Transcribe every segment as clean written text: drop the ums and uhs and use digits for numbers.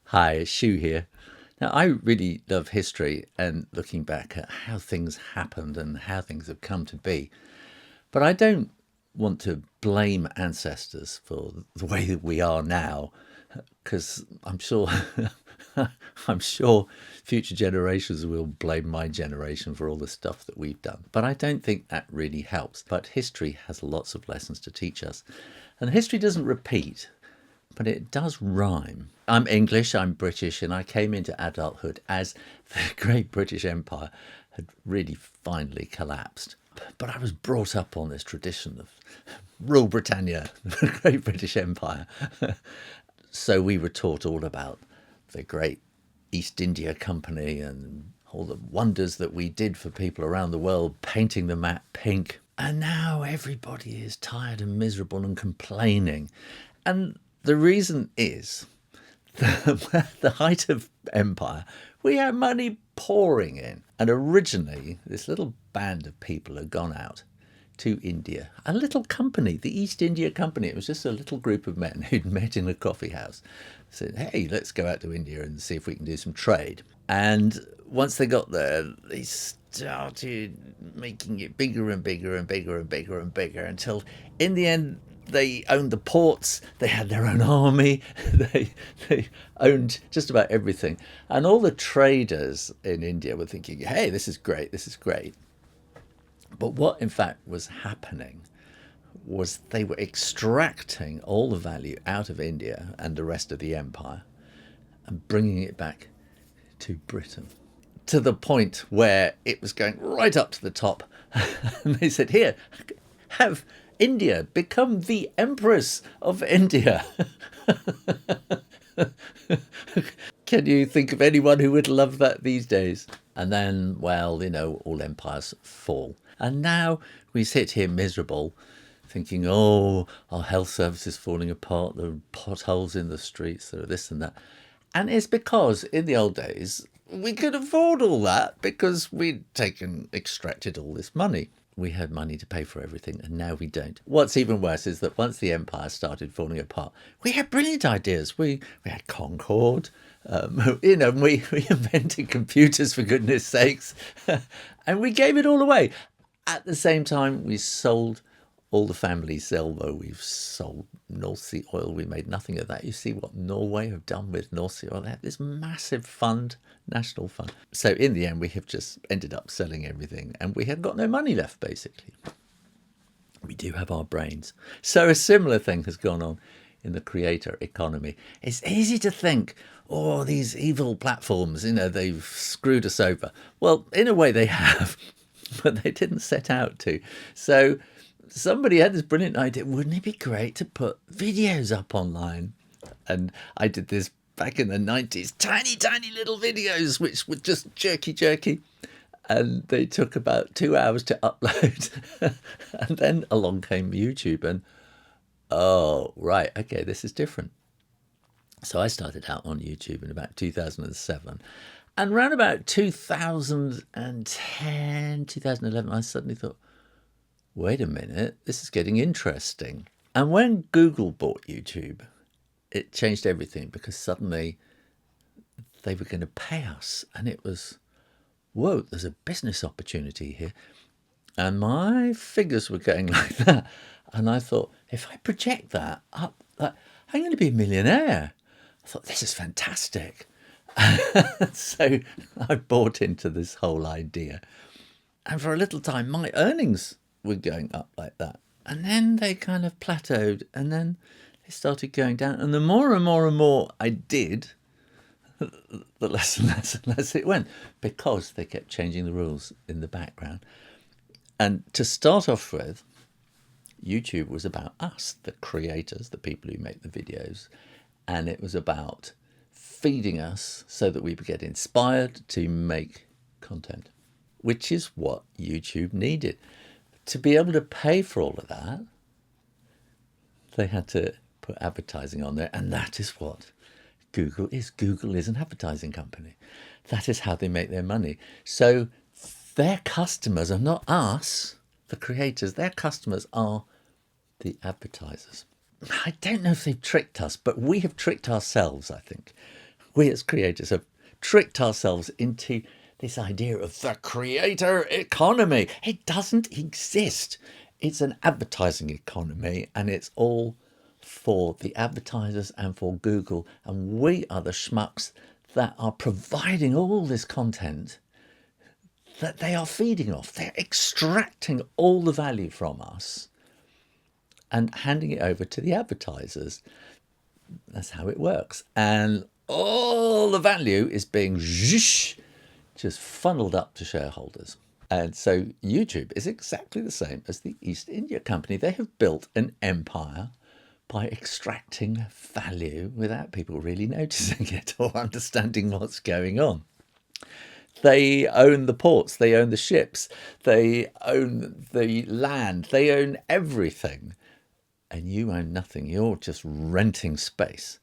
Hi, it's Shu here. Now, I really love history and looking back at how things happened and how things have come to be. But I don't want to blame ancestors for the way that we are now, because I'm sure future generations will blame my generation for all the stuff that we've done. But I don't think that really helps. But history has lots of lessons to teach us. And history doesn't repeat, but it does rhyme. I'm English, I'm British, and I came into adulthood as the Great British Empire had really finally collapsed. But I was brought up on this tradition of rule Britannia, the Great British Empire. So we were taught all about the great East India Company and all the wonders that we did for people around the world, painting the map pink. And now everybody is tired and miserable and complaining. And the reason is the height of empire, we had money pouring in. And originally, this little band of people had gone out to India, a little company, the East India Company. It was just a little group of men who'd met in a coffee house, said, hey, let's go out to India and see if we can do some trade. And once they got there, they started making it bigger and bigger and bigger and bigger and bigger until in the end, they owned the ports, they had their own army, they owned just about everything. And all the traders in India were thinking, hey, this is great, this is great. But what in fact was happening was they were extracting all the value out of India and the rest of the empire and bringing it back to Britain, to the point where it was going right up to the top. And they said, here, have India become the Empress of India. Can you think of anyone who would love that these days? And then, well, all empires fall. And now we sit here miserable, thinking, oh, our health service is falling apart, there are potholes in the streets, there are this and that. And it's because in the old days, we could afford all that because we'd extracted all this money. We had money to pay for everything, and now we don't. What's even worse is that once the empire started falling apart, we had brilliant ideas. We had Concorde, we invented computers, for goodness sakes, and we gave it all away. At the same time, we sold all the family silver. We've sold North Sea oil. We made nothing of that. You see what Norway have done with North Sea oil. They had this massive fund, national fund. So in the end, we have just ended up selling everything and we have got no money left, basically. We do have our brains. So a similar thing has gone on in the creator economy. It's easy to think, oh, these evil platforms, they've screwed us over. Well, in a way they have, but they didn't set out to. So somebody had this brilliant idea. Wouldn't it be great to put videos up online? And I did this back in the 90s, tiny little videos, which were just jerky. And they took about 2 hours to upload. And then along came YouTube and, oh, right, okay, this is different. So I started out on YouTube in about 2007. And around about 2010, 2011, I suddenly thought, wait a minute, this is getting interesting. And when Google bought YouTube, it changed everything because suddenly they were going to pay us. And it was, whoa, there's a business opportunity here. And my figures were going like that. And I thought, if I project that up, I'm going to be a millionaire. I thought, this is fantastic. So I bought into this whole idea. And for a little time, my earnings were going up like that. And then they kind of plateaued and then they started going down. And the more and more I did, the less and less it went because they kept changing the rules in the background. And to start off with, YouTube was about us, the creators, the people who make the videos. And it was about feeding us so that we would get inspired to make content, which is what YouTube needed. To be able to pay for all of that, they had to put advertising on there. And that is what Google is. Google is an advertising company. That is how they make their money. So their customers are not us, the creators. Their customers are the advertisers. I don't know if they've tricked us, but we have tricked ourselves, I think. We as creators have tricked ourselves into this idea of the creator economy. It doesn't exist. It's an advertising economy, and it's all for the advertisers and for Google. And we are the schmucks that are providing all this content that they are feeding off. They're extracting all the value from us and handing it over to the advertisers. That's how it works. And all the value is being just funneled up to shareholders. And so YouTube is exactly the same as the East India Company. They have built an empire by extracting value without people really noticing it or understanding what's going on. They own the ports, they own the ships, they own the land, they own everything. And you own nothing, you're just renting space.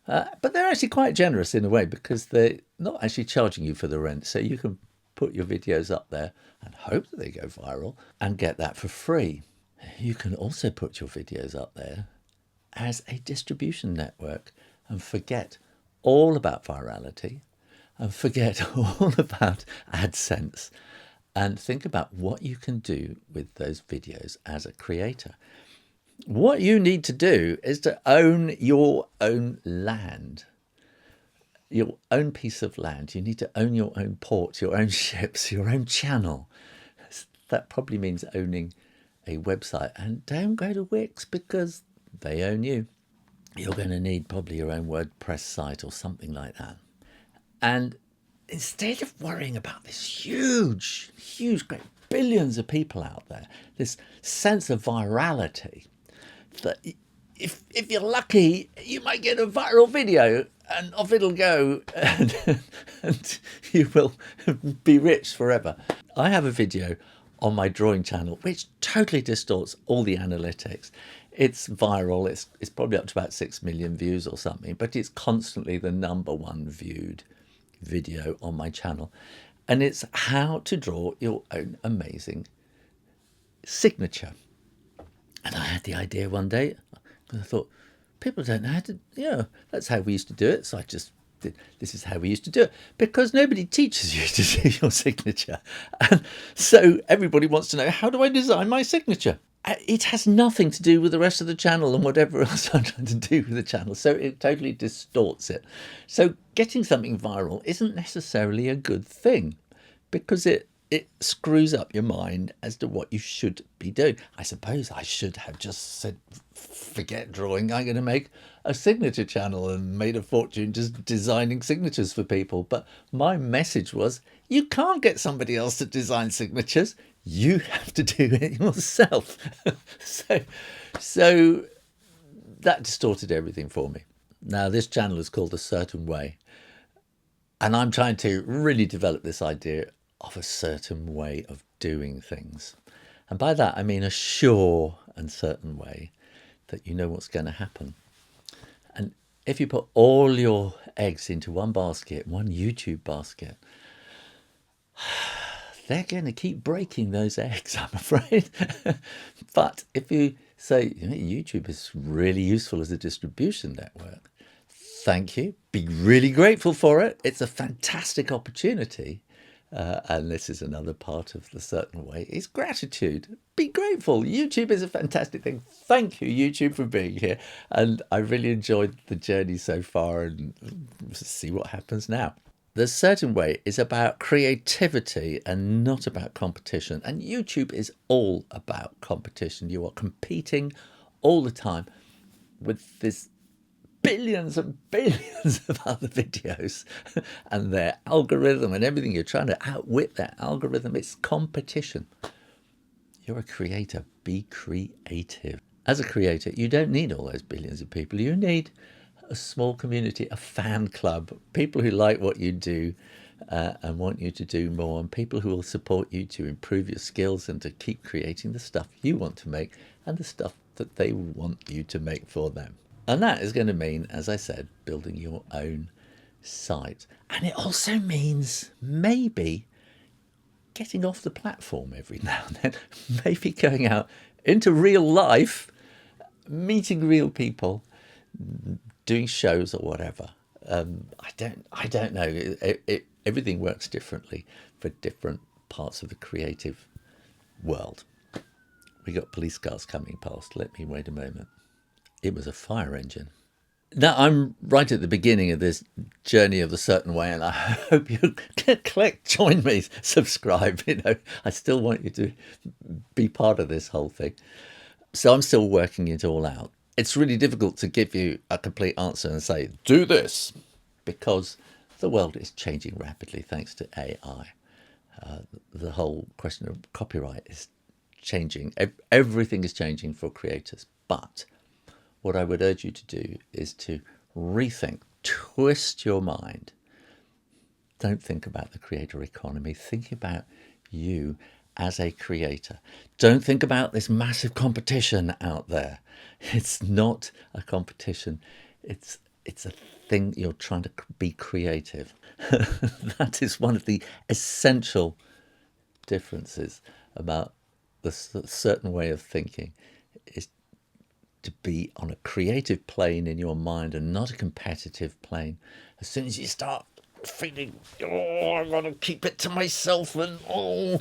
But they're actually quite generous in a way, because they're not actually charging you for the rent. So you can put your videos up there and hope that they go viral and get that for free. You can also put your videos up there as a distribution network and forget all about virality and forget all about AdSense and think about what you can do with those videos as a creator. What you need to do is to own your own land, your own piece of land. You need to own your own ports, your own ships, your own channel. That probably means owning a website. And don't go to Wix, because they own you. You're going to need probably your own WordPress site or something like that. And instead of worrying about this huge, great billions of people out there, this sense of virality, that if you're lucky, you might get a viral video and off it'll go and you will be rich forever. I have a video on my drawing channel which totally distorts all the analytics. It's viral, it's probably up to about 6 million views or something, but it's constantly the #1 viewed video on my channel. And it's how to draw your own amazing signature. And I had the idea one day, because I thought, people don't know how to, that's how we used to do it. So I just did, this is how we used to do it, because nobody teaches you to do your signature. And so everybody wants to know, how do I design my signature? It has nothing to do with the rest of the channel and whatever else I'm trying to do with the channel. So it totally distorts it. So getting something viral isn't necessarily a good thing, because it screws up your mind as to what you should be doing. I suppose I should have just said, forget drawing, I'm going to make a signature channel, and made a fortune just designing signatures for people. But my message was, you can't get somebody else to design signatures. You have to do it yourself. So that distorted everything for me. Now, this channel is called A Certain Way, and I'm trying to really develop this idea of a certain way of doing things. And by that, I mean a sure and certain way that you know what's going to happen. And if you put all your eggs into one basket, one YouTube basket, they're going to keep breaking those eggs, I'm afraid. But if you say, YouTube is really useful as a distribution network, thank you, be really grateful for it. It's a fantastic opportunity. And this is another part of the certain way, is gratitude. Be grateful. YouTube is a fantastic thing. Thank you, YouTube, for being here. And I really enjoyed the journey so far, and see what happens now. The certain way is about creativity and not about competition. And YouTube is all about competition. You are competing all the time with this billions and billions of other videos and their algorithm and everything. You're trying to outwit that algorithm. It's competition. You're a creator. Be creative. As a creator, you don't need all those billions of people. You need a small community, a fan club, people who like what you do and want you to do more, and people who will support you to improve your skills and to keep creating the stuff you want to make and the stuff that they want you to make for them. And that is going to mean, as I said, building your own site. And it also means maybe getting off the platform every now and then, maybe going out into real life, meeting real people, doing shows or whatever. I don't know. Everything works differently for different parts of the creative world. We got police cars coming past. Let me wait a moment. It was a fire engine. Now I'm right at the beginning of this journey of the certain way, and I hope you click, join me, subscribe. I still want you to be part of this whole thing. So I'm still working it all out. It's really difficult to give you a complete answer and say, do this, because the world is changing rapidly thanks to AI. The whole question of copyright is changing. Everything is changing for creators. But what I would urge you to do is to rethink, twist your mind. Don't think about the creator economy. Think about you as a creator. Don't think about this massive competition out there. It's not a competition. It's a thing. You're trying to be creative. That is one of the essential differences about the certain way of thinking, is to be on a creative plane in your mind and not a competitive plane. As soon as you start feeling, oh, I want to keep it to myself, and oh,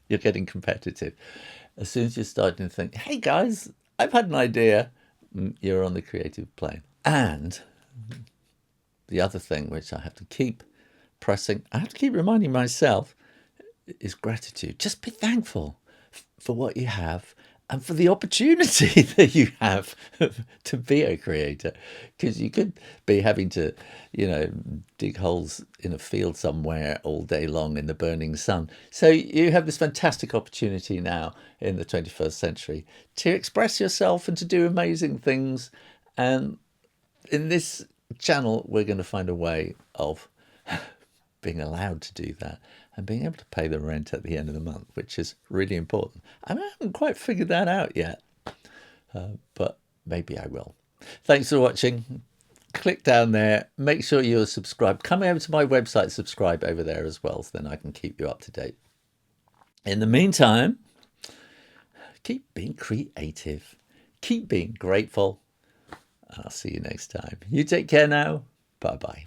you're getting competitive. As soon as you're starting to think, hey guys, I've had an idea, you're on the creative plane. And the other thing which I have to keep pressing, I have to keep reminding myself, is gratitude. Just be thankful for what you have and for the opportunity that you have to be a creator. Because you could be having to, dig holes in a field somewhere all day long in the burning sun. So you have this fantastic opportunity now in the 21st century to express yourself and to do amazing things. And in this channel, we're going to find a way of being allowed to do that and being able to pay the rent at the end of the month, which is really important. I haven't quite figured that out yet, but maybe I will. Thanks for watching. Click down there. Make sure you're subscribed. Come over to my website, subscribe over there as well, so then I can keep you up to date. In the meantime, keep being creative. Keep being grateful. And I'll see you next time. You take care now. Bye-bye.